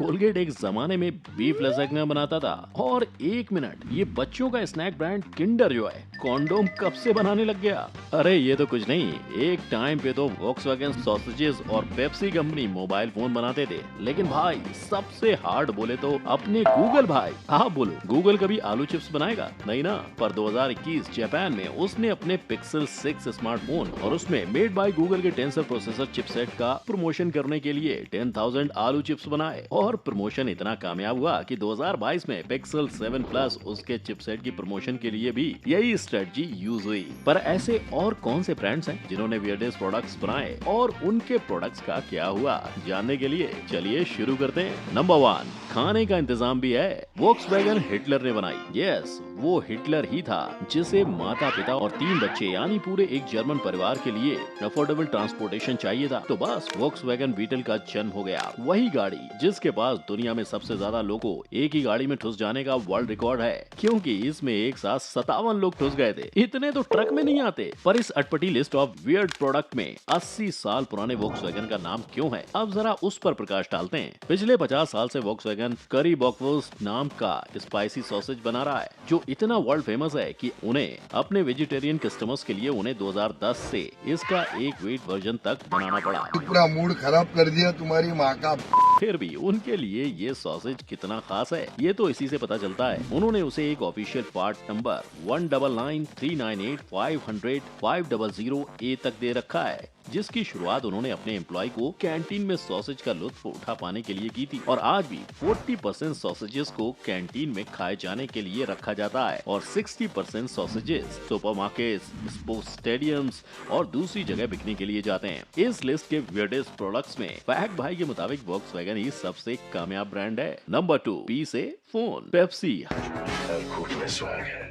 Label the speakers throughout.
Speaker 1: Colgate एक जमाने में बीफ लसैग्ना बनाता था और एक मिनट ये बच्चों का snack brand Kinder Joy condom कब से बनाने लग गया। अरे ये तो कुछ नहीं, एक टाइम पे तो वॉक्सवैगन सॉसेजेस और पेप्सी कंपनी मोबाइल फोन बनाते थे, लेकिन भाई सबसे हार्ड बोले तो अपने गूगल भाई। आप बोलो गूगल कभी आलू चिप्स बनाएगा? नहीं ना। पर 2021 जापान में उसने अपने पिक्सल 6 स्मार्टफोन और उसमें मेड बाय गूगल के टेंसर प्रोसेसर चिपसेट का प्रमोशन करने के लिए 10,000 आलू चिप्स बनाए और प्रमोशन इतना कामयाब हुआ कि 2022 में पिक्सल 7 प्लस उसके चिपसेट की प्रमोशन के लिए भी यही स्ट्रेटजी यूज हुई। पर ऐसे और कौन से ब्रांड्स हैं जिन्होंने वियर्डेस्ट प्रोडक्ट्स बनाए और उनके प्रोडक्ट्स का क्या हुआ, जानने के लिए चलिए शुरू करते हैं। नंबर 1, खाने का इंतजाम भी है। वॉक्सवैगन हिटलर ने बनाई। यस, वो हिटलर ही था जिसे माता पिता और 3 बच्चे यानी पूरे एक जर्मन परिवार के लिए अफोर्डेबल ट्रांसपोर्टेशन चाहिए था, तो बस वॉक्सवैगन बीटल का जन्म हो गया। वही गाड़ी जिसके पास दुनिया में सबसे ज्यादा लोगों एक ही गाड़ी में ठुस जाने का वर्ल्ड रिकॉर्ड है, क्योंकि इसमें एक साथ 57 लोग ठुस गए थे। इतने तो ट्रक में नहीं आते। पर इस अटपटी लिस्ट ऑफ वियर्ड प्रोडक्ट में 80 साल पुराने वॉक्सवैगन का नाम क्यों है, अब जरा उस पर प्रकाश डालते हैं। पिछले 50 साल से वॉक्सवैगन करी बॉकवुर्स्ट नाम का स्पाइसी सॉसेज बना रहा है, जो इतना वर्ल्ड फेमस है कि उन्हें अपने वेजिटेरियन कस्टमर्स के लिए उन्हें 2010 से इसका एक वीट वर्जन तक बनाना पड़ा।
Speaker 2: पूरा मूड खराब कर दिया तुम्हारी माँ का।
Speaker 1: फिर भी उनके लिए ये सॉसेज कितना खास है, ये तो इसी से पता चलता है। उन्होंने उसे एक ऑफिशियल पार्ट नंबर 199398500500A तक दे रखा है, जिसकी शुरुआत उन्होंने अपने एम्प्लॉय को कैंटीन में सॉसेज का लुत्फ उठा पाने के लिए की थी। और आज भी 40% सॉसेजेस को कैंटीन में खाए जाने के लिए रखा जाता है और 60% सॉसेजेस सुपरमार्केट्स, स्पोर्ट्स स्टेडियम्स और दूसरी जगह बिकने के लिए जाते हैं। इस लिस्ट के वियर्डेस्ट प्रोडक्ट्स में फैक्ट भाई के मुताबिक वॉक्सवैगन ही सबसे कामयाब ब्रांड है। नंबर 2, पी से फोन। पेप्सी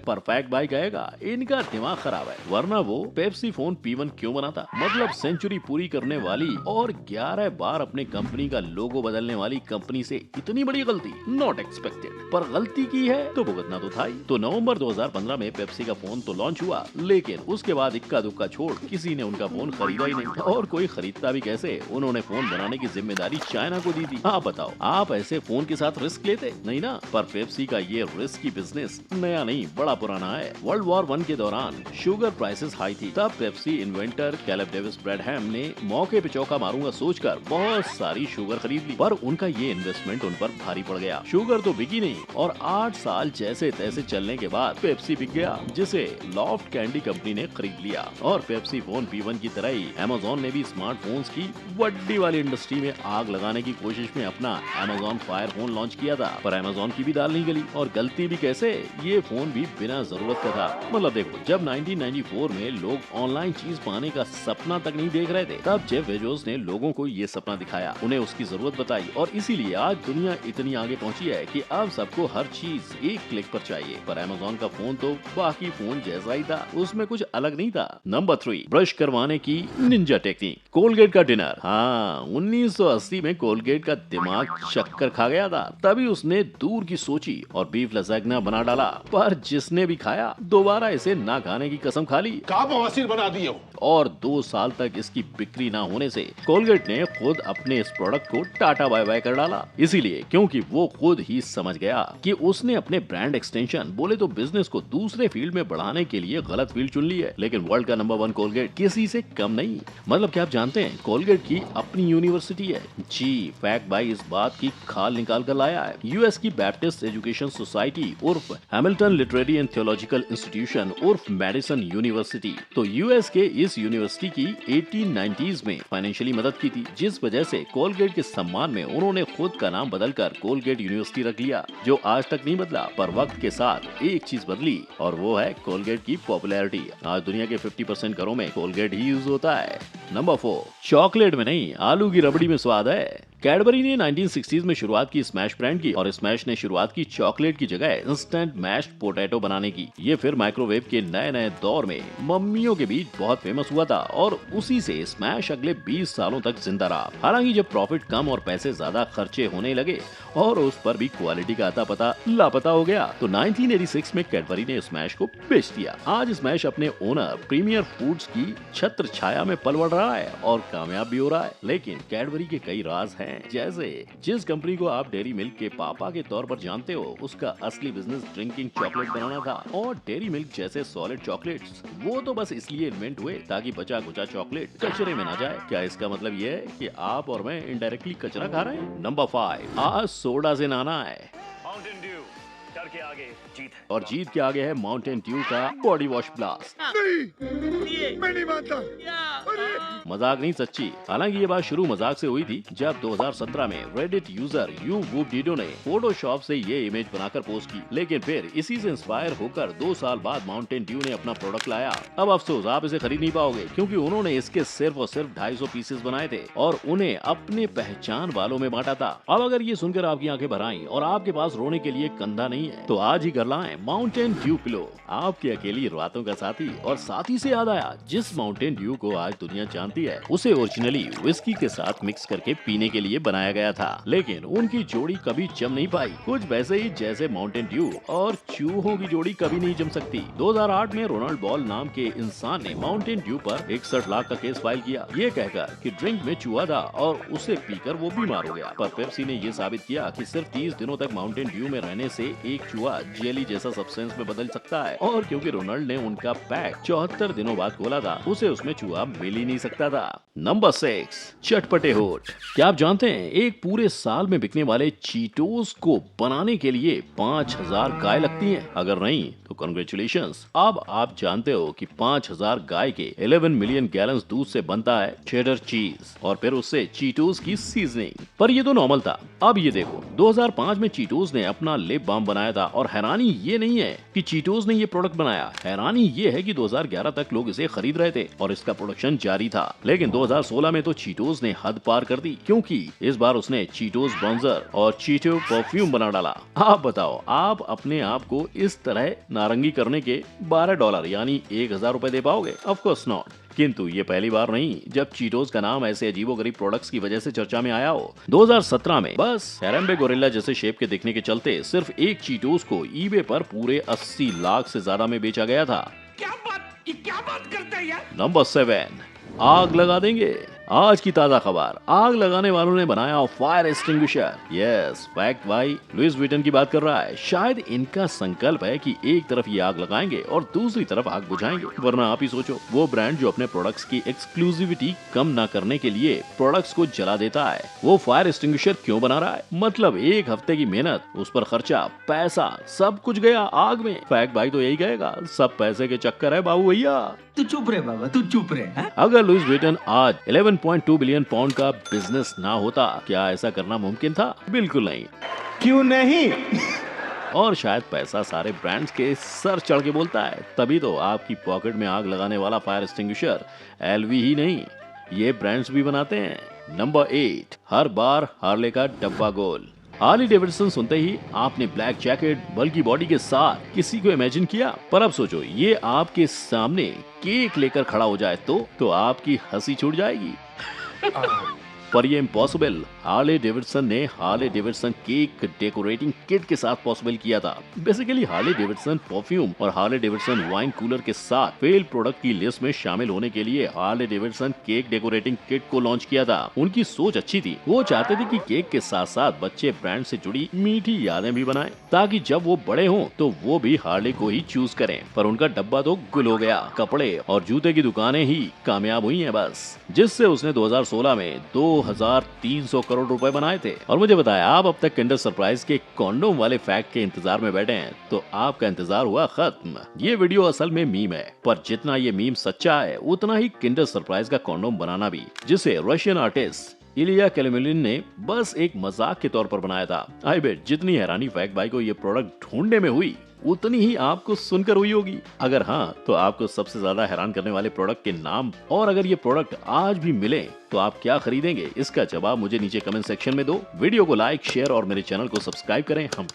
Speaker 1: परफेक्ट भाई कहेगा इनका दिमाग खराब है, वरना वो पेप्सी फोन P1 क्यों बनाता। मतलब सेंचुरी पूरी करने वाली और 11 बार अपने कंपनी का लोगो बदलने वाली कंपनी से इतनी बड़ी गलती नॉट एक्सपेक्टेड। पर गलती की है तो भुगतना तो था ही। तो नवंबर 2015 में पेप्सी का फोन तो लॉन्च हुआ, लेकिन उसके बाद इक्का दुक्का छोड़ किसी ने उनका फोन खरीदा ही नहीं। और कोई खरीदता भी कैसे, उन्होंने फोन बनाने की जिम्मेदारी चाइना को दी थी। आप बताओ, आप ऐसे फोन के साथ रिस्क लेते? नहीं ना। पर पेप्सी का ये रिस्की बिजनेस नया नहीं, बड़ा पुराना है। वर्ल्ड वॉर 1 के दौरान शुगर प्राइसेस हाई थी, तब पेप्सी इन्वेंटर कैलेब डेविस ब्रैडहैम ने मौके पे चौका मारूंगा सोचकर बहुत सारी शुगर खरीद ली। पर उनका ये इन्वेस्टमेंट उन पर भारी पड़ गया। शुगर तो बिकी नहीं और 8 साल जैसे तैसे चलने के बाद पेप्सी बिक गया, जिसे लॉफ्ट कैंडी कंपनी ने खरीद लिया। और पेप्सी फोन P1 की तरह ही अमेज़न ने भी स्मार्टफोन्स की बड्डी वाली इंडस्ट्री में आग लगाने की कोशिश में अपना अमेज़न फायर फोन लॉन्च किया था। पर अमेज़न की भी दाल नहीं गली। और गलती भी कैसे, ये फोन भी बिना जरूरत का था। मतलब देखो, जब 1994 में लोग ऑनलाइन चीज पाने का सपना तक नहीं देख रहे थे, तब जेफ बेजोस ने लोगों को ये सपना दिखाया, उन्हें उसकी जरूरत बताई, और इसीलिए आज दुनिया इतनी आगे पहुंची है कि अब सबको हर चीज एक क्लिक पर चाहिए। पर अमेज़न का फोन तो बाकी फोन जैसा ही था, उसमें कुछ अलग नहीं था। नंबर 3, ब्रश करवाने की निंजा टेक्निक। कोलगेट का डिनर। हाँ, 1980 में कोलगेट का दिमाग चक्कर खा गया था, तभी उसने दूर की सोची और बीफ लसैग्ना बना डाला। पर जिसने भी खाया दोबारा इसे ना खाने की कसम खा ली।
Speaker 3: का बवासीर बना दिए हो।
Speaker 1: और 2 साल तक इसकी बिक्री ना होने से कोलगेट ने खुद अपने इस प्रोडक्ट को टाटा बाय बाय कर डाला। इसीलिए क्योंकि वो खुद ही समझ गया कि उसने अपने ब्रांड एक्सटेंशन बोले तो बिजनेस को दूसरे फील्ड में बढ़ाने के लिए गलत फील्ड चुन ली है। लेकिन वर्ल्ड का नंबर 1 कोलगेट किसी से कम नहीं। मतलब क्या आप जानते हैं, कोलगेट की अपनी यूनिवर्सिटी है। जी, फैक्ट भाई इस बात की खाल निकाल कर लाया है। यूएस की बैप्टिस्ट एजुकेशन सोसाइटी उर्फ Hamilton literary and theological institution उर्फ मेडिसन यूनिवर्सिटी, तो यूएस के इस यूनिवर्सिटी की 1890s में फाइनेंशियली मदद की थी, जिस वजह से कोलगेट के सम्मान में उन्होंने खुद का नाम बदलकर कोलगेट यूनिवर्सिटी रख लिया, जो आज तक नहीं बदला। पर वक्त के साथ एक चीज बदली और वो है कोलगेट की पॉपुलैरिटी। आज दुनिया के 50% घरों में कोलगेट ही यूज होता है। नंबर 4, चॉकलेट में नहीं आलू की रबड़ी में स्वाद है। कैडबरी ने 1960s में शुरुआत की स्मैश ब्रांड की, और स्मैश ने शुरुआत की चॉकलेट की जगह इंस्टेंट मैश्ड पोटैटो बनाने की। ये फिर माइक्रोवेव के नए नए दौर में मम्मियों के बीच बहुत फेमस हुआ था और उसी से स्मैश अगले 20 सालों तक जिंदा रहा। हालांकि जब प्रॉफिट कम और पैसे ज्यादा खर्चे होने लगे और उस पर भी क्वालिटी का अता पता लापता हो गया, तो 1986 में कैडबरी ने स्मैश को बेच दिया। आज स्मैश अपने ओनर प्रीमियर फूड्स की छत्र छाया में पल बढ़ रहा है और कामयाब भी हो रहा है। लेकिन कैडबरी के कई राज हैं हैं। जैसे जिस कंपनी को आप डेयरी मिल्क के पापा के तौर पर जानते हो, उसका असली बिजनेस ड्रिंकिंग चॉकलेट बनाना था, और डेयरी मिल्क जैसे सॉलिड चॉकलेट्स वो तो बस इसलिए इन्वेंट हुए ताकि बचा कुचा चॉकलेट कचरे में ना जाए। क्या इसका मतलब ये है कि आप और मैं इनडायरेक्टली कचरा खा रहे हैं? नंबर 5, आज सोडा से नहाना है
Speaker 3: माउंटेन ड्यू डर के आगे जीत है।
Speaker 1: और जीत के आगे है माउंटेन ड्यू का बॉडी वॉश ब्लास्ट।
Speaker 2: नहीं, मैं नहीं मानता।
Speaker 1: मजाक नहीं, सच्ची। हालांकि ये बात शुरू मजाक से हुई थी जब 2017 में रेडिट यूजर यू वूप डिडो ने फोटोशॉप से ये इमेज बनाकर पोस्ट की, लेकिन फिर इसी से इंस्पायर होकर 2 साल बाद माउंटेन ड्यू ने अपना प्रोडक्ट लाया। अब अफसोस, आप इसे खरीद नहीं पाओगे क्योंकि उन्होंने इसके सिर्फ और सिर्फ 250 पीसेस बनाए थे और उन्हें अपने पहचान वालों में बांटा था। अब अगर ये सुनकर आपकी आंखें भर आईं और आपके पास रोने के लिए कंधा नहीं है तो आज ही कर लाएं माउंटेन ड्यू पिलो, आपकी अकेली रातों का साथी। और साथी से याद आया, जिस माउंटेन ड्यू को आज दुनिया जानती है उसे ओरिजिनली विस्की के साथ मिक्स करके पीने के लिए बनाया गया था, लेकिन उनकी जोड़ी कभी जम नहीं पाई। कुछ वैसे ही जैसे माउंटेन ड्यू और चूहों की जोड़ी कभी नहीं जम सकती। 2008 में रोनाल्ड बॉल नाम के इंसान ने माउंटेन ड्यू पर 61 लाख का केस फाइल किया, ये कहकर कि ड्रिंक में चूहा था और उसे पीकर वो बीमार हो गया। पर पेप्सी ने ये साबित किया कि सिर्फ 30 दिनों तक माउंटेन ड्यू में रहने से एक चूहा जेली जैसा सब्सटेंस में बदल सकता है, और क्योंकि रोनाल्ड ने उनका पैक 74 दिनों बाद खोला था, उसे उसमें चूहा मिल ही नहीं सकता था। नंबर 6, चटपटे होठ। क्या आप जानते हैं एक पूरे साल में बिकने वाले चीटोस को बनाने के लिए 5000 गाय लगती हैं? अगर नहीं तो कांग्रेचुलेशंस। अब आप जानते हो कि 5000 गाय के 11 मिलियन गैलन दूध से बनता है चेडर चीज और फिर उससे चीटोस की सीजनिंग। पर ये तो नॉर्मल था। अब ये देखो, 2005 में चीटोस ने अपना लिप बाम बनाया था, और हैरानी ये नहीं है कि चीटोस ने ये प्रोडक्ट बनाया, हैरानी ये है कि 2011 तक लोग इसे खरीद रहे थे और इसका प्रोडक्शन जारी था। लेकिन 2016 में तो चीटोस ने हद पार कर दी, क्योंकि इस बार उसने चीटोस बॉन्जर और चीटो परफ्यूम बना डाला। आप बताओ, आप अपने आप को इस तरह नारंगी करने के $12 यानी 1000 रुपए दे पाओगे? Of course not. किंतु ये पहली बार नहीं जब चीटोस का नाम ऐसे अजीबोगरीब प्रोडक्ट्स की वजह से चर्चा में आया हो। 2017 में बस हैराम्बे गोरिल्ला जैसे शेप के दिखने के चलते सिर्फ एक चीटोस को ईबे पर पूरे 80 लाख से ज्यादा में बेचा गया था।
Speaker 3: क्या बात करता है यार?
Speaker 1: नंबर 7, आग लगा देंगे। आज की ताजा खबर, आग लगाने वालों ने बनाया फायर एक्सटिंग्विशर। यस, फैक्ट भाई, लुइस विटन की बात कर रहा है। शायद इनका संकल्प है कि एक तरफ ये आग लगाएंगे और दूसरी तरफ आग बुझाएंगे। वरना आप ही सोचो, वो ब्रांड जो अपने प्रोडक्ट्स की एक्सक्लूसिविटी कम ना करने के लिए प्रोडक्ट्स को जला देता है, वो फायर एक्सटिंग्विशर क्यों बना रहा है? मतलब एक हफ्ते की मेहनत, उस पर खर्चा, पैसा, सब कुछ गया आग में। फैक्ट भाई तो यही कहेगा, सब पैसे के चक्कर है बाबू भैया।
Speaker 4: तू चुप रहे बाबा, तू चुप रहे। है?
Speaker 1: अगर लुइस विटन आज 11.2 बिलियन पाउंड का बिजनेस ना होता, क्या ऐसा करना मुमकिन था? बिल्कुल नहीं।
Speaker 4: क्यों नहीं?
Speaker 1: और शायद पैसा सारे ब्रांड्स के सर चढ़ के बोलता है, तभी तो आपकी पॉकेट में आग लगाने वाला फायर एक्सटिंग्विशर एलवी ही नहीं, ये ब्रांड्स भी बनाते हैं। नंबर 8, हर बार हार्ले का डब्बा गोल। हार्ली डेविडसन सुनते ही आपने ब्लैक जैकेट, बल्कि बॉडी के साथ किसी को इमेजिन किया? पर अब सोचो, ये आपके सामने केक लेकर खड़ा हो जाए तो आपकी हंसी छूट जाएगी। पर ये इम्पॉसिबल हार्ले डेविडसन ने Harley Davidson cake decorating kit के साथ पॉसिबल किया था। बेसिकली हार्ले डेविडसन परफ्यूम और हार्ले डेविडसन वाइन कूलर के साथ फेल प्रोडक्ट की लिस्ट में शामिल होने के लिए Harley Davidson cake decorating kit को लॉन्च किया था। उनकी सोच अच्छी थी, वो चाहते थे कि केक के साथ साथ बच्चे ब्रांड से जुड़ी मीठी यादें भी बनाएं, ताकि जब वो बड़े हों तो वो भी हार्ले को ही चूज करें। पर उनका डब्बा तो गुल हो गया। कपड़े और जूते की दुकानें ही कामयाब हुई हैं बस, जिससे उसने 2016 में 2300 करोड़ रुपए बनाए थे। और मुझे बताया, आप अब तक किंडर सरप्राइज के कॉन्डोम वाले फैक्ट के इंतजार में बैठे हैं, तो आपका इंतजार हुआ खत्म। ये वीडियो असल में मीम है, पर जितना ये मीम सच्चा है उतना ही किंडर सरप्राइज का कॉन्डोम बनाना भी, जिसे रशियन आर्टिस्ट इलिया कैलेमिलिन ने बस एक मजाक के तौर पर बनाया था। आई बेट जितनी हैरानी फैक्ट भाई को ये प्रोडक्ट ढूंढने में हुई, उतनी ही आपको सुनकर हुई होगी। अगर हाँ, तो आपको सबसे ज्यादा हैरान करने वाले प्रोडक्ट के नाम, और अगर ये प्रोडक्ट आज भी मिले तो आप क्या खरीदेंगे? इसका जवाब मुझे नीचे कमेंट सेक्शन में दो। वीडियो को लाइक, शेयर और मेरे चैनल को सब्सक्राइब करें। हम